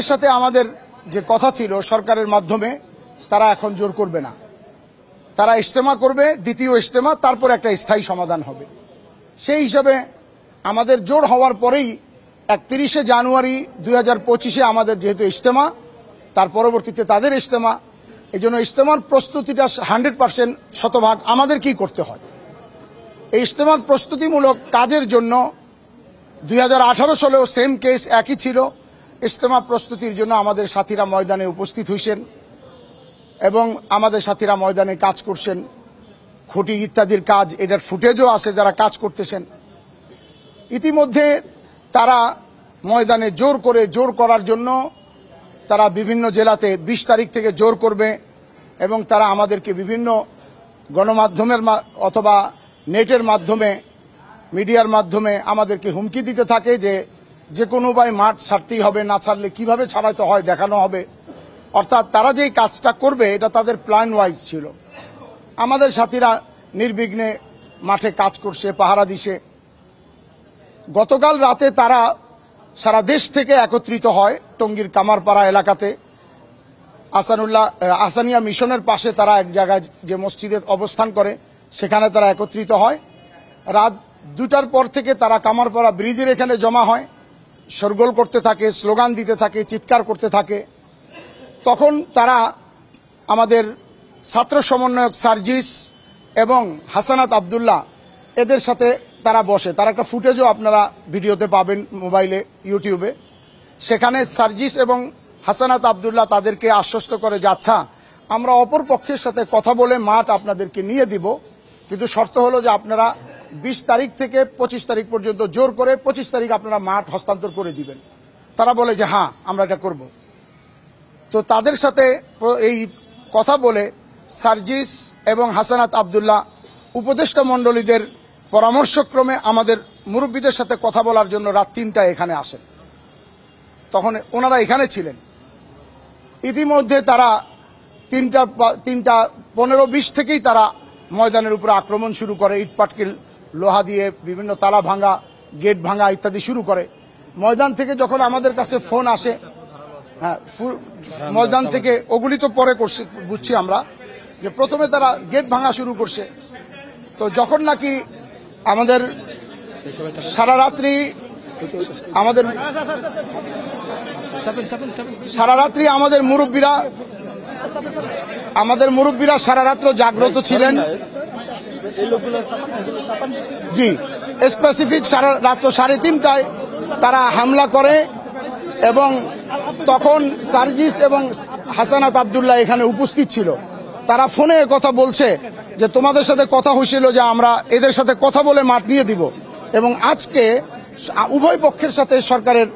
এর সাথে আমাদের যে কথা ছিল সরকারের মাধ্যমে তারা এখন জোর করবে না, তারা ইজতেমা করবে, দ্বিতীয় ইজতেমা, তারপর একটা স্থায়ী সমাধান হবে। সেই হিসাবে আমাদের জোর হওয়ার পরেই 31শে জানুয়ারি 2025-এ আমাদের যেহেতু ইজতেমা, তার পরবর্তীতে তাদের ইজতেমা, এই জন্য ইজতেমার প্রস্তুতিটা 100% শতভাগ আমাদের কি করতে হয়। এই ইজতেমার প্রস্তুতিমূলক কাজের জন্য 2018 সালেও সেম কেস একই ছিল। ইজতেমা প্রস্তুতির জন্য আমাদের সাথীরা ময়দানে উপস্থিত হয়েছেন এবং আমাদের সাথীরা ময়দানে কাজ করছেন, খুঁটি ইত্যাদির কাজ, এটার ফুটেজও আছে যারা কাজ করতেছেন। ইতিমধ্যে তারা ময়দানে জোর করার জন্য তারা বিভিন্ন জেলাতে 20 তারিখ থেকে জোর করবে এবং তারা আমাদেরকে বিভিন্ন গণমাধ্যমের অথবা নেটের মাধ্যমে, মিডিয়ার মাধ্যমে আমাদেরকে হুমকি দিতে থাকে যে কোনো উপায় মাঠ ছাড়তেই হবে, না ছাড়লে কিভাবে ছাড়াতে হয় দেখানো হবে। অর্থাৎ তারা যেই কাজটা করবে এটা তাদের প্ল্যান ওয়াইজ ছিল। আমাদের সাথীরা নির্বিঘ্নে মাঠে কাজ করছে, পাহারা দিছে। গতকাল রাতে তারা সারা দেশ থেকে একত্রিত হয় টঙ্গীর কামারপাড়া এলাকাতে, আসানিয়া মিশনের পাশে তারা এক জায়গায় যে মসজিদে অবস্থান করে সেখানে তারা একত্রিত হয়। রাত 2টার পর থেকে তারা কামারপাড়া ব্রিজের এখানে জমা হয়, শোরগোল করতে থাকে, স্লোগান দিতে থাকে, চিৎকার করতে থাকে। তখন তারা আমাদের ছাত্র সমন্বয়ক সার্জিস এবং হাসানাত আব্দুল্লাহ এদের সাথে তারা বসে। তার একটা ফুটেজও আপনারা ভিডিওতে পাবেন মোবাইলে, ইউটিউবে। সেখানে সার্জিস এবং হাসানাত আব্দুল্লাহ তাদেরকে আশ্বস্ত করে যে আচ্ছা, আমরা অপর পক্ষের সাথে কথা বলে মাঠ আপনাদেরকে নিয়ে দিব, কিন্তু শর্ত হলো যে আপনারা 20 তারিখ থেকে 25 তারিখ পর্যন্ত জোর করে 25 তারিখ আপনারা মাঠ হস্তান্তর করে দিবেন। তারা বলে যে হ্যাঁ, আমরা এটা করব। তো তাদের সাথে এই কথা বলে সার্জিস এবং হাসানাত আব্দুল্লাহ উপদেষ্টা মণ্ডলীদের পরামর্শক্রমে আমাদের মুরব্বীদের সাথে কথা বলার জন্য রাত 3টায় এখানে আসেন। তখন ওনারা এখানে ছিলেন। ইতিমধ্যে তারা 3:15-20 থেকেই তারা ময়দানের উপরে আক্রমণ শুরু করে, ইটপাটকেল, লোহা দিয়ে বিভিন্ন তালা ভাঙা, গেট ভাঙা ইত্যাদি শুরু করে। ময়দান থেকে যখন আমাদের কাছে ফোন আসে, হ্যাঁ, ময়দান থেকে ওগুলি তো পরে করছে, বুঝছি আমরা, যে প্রথমে তারা গেট ভাঙা শুরু করছে। তো যখন নাকি আমাদের সারা রাত্রি আমাদের মুরব্বীরা সারা রাত্র জাগ্রত ছিলেন। জি, স্পেসিফিক সারা রাত্র 3:30টায় তারা হামলা করে এবং তখন সার্জিস এবং হাসানাত আব্দুল্লাহ এখানে উপস্থিত ছিল। তারা ফোনে কথা বলছে যে তোমাদের সাথে কথা হয়েছিল যে আমরা এদের সাথে কথা বলে মাঠ নিয়ে দিব, এবং আজকে উভয় পক্ষের সাথে সরকারের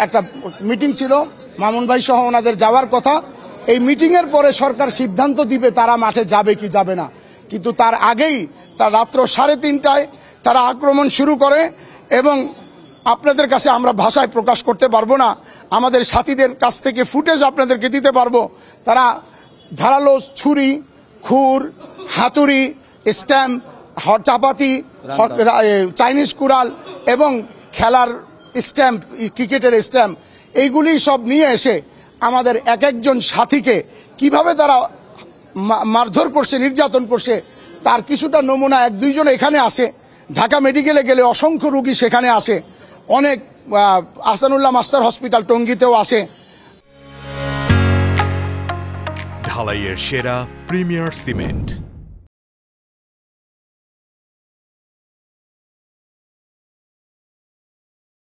একটা মিটিং ছিল, মামুন ভাই সহ ওনাদের যাওয়ার কথা। এই মিটিং এর পরে সরকার সিদ্ধান্ত দিবে তারা মাঠে যাবে কি যাবে না, কিন্তু তার আগেই তার রাত্র 3:30টায় তারা আক্রমণ শুরু করে এবং আপনাদের কাছে আমরা ভাষায় প্রকাশ করতে পারবো না, আমাদের সাথীদের কাছ থেকে ফুটেজ আপনাদেরকে দিতে পারবো। তারা ধারালো ছুরি, খুর, হাতুড়ি, স্ট্যাম্প, চাপাতি, চাইনিজ কুড়াল এবং খেলার স্ট্যাম্প, ক্রিকেটের স্ট্যাম্প, এইগুলি সব নিয়ে এসে আমাদের এক একজন সাথীকে কিভাবে তারা মারধর করছে, নির্যাতন করছে তার কিছুটা নমুনা 1-2 জন এখানে আসে। ঢাকা মেডিকেলে গেলে অসংখ্য রোগী সেখানে আসে, অনেক আহসানুল্লাহ মাস্টার হসপিটাল টঙ্গীতেও আসে। ঢালাইয়ের সেরা প্রিমিয়ার সিমেন্ট।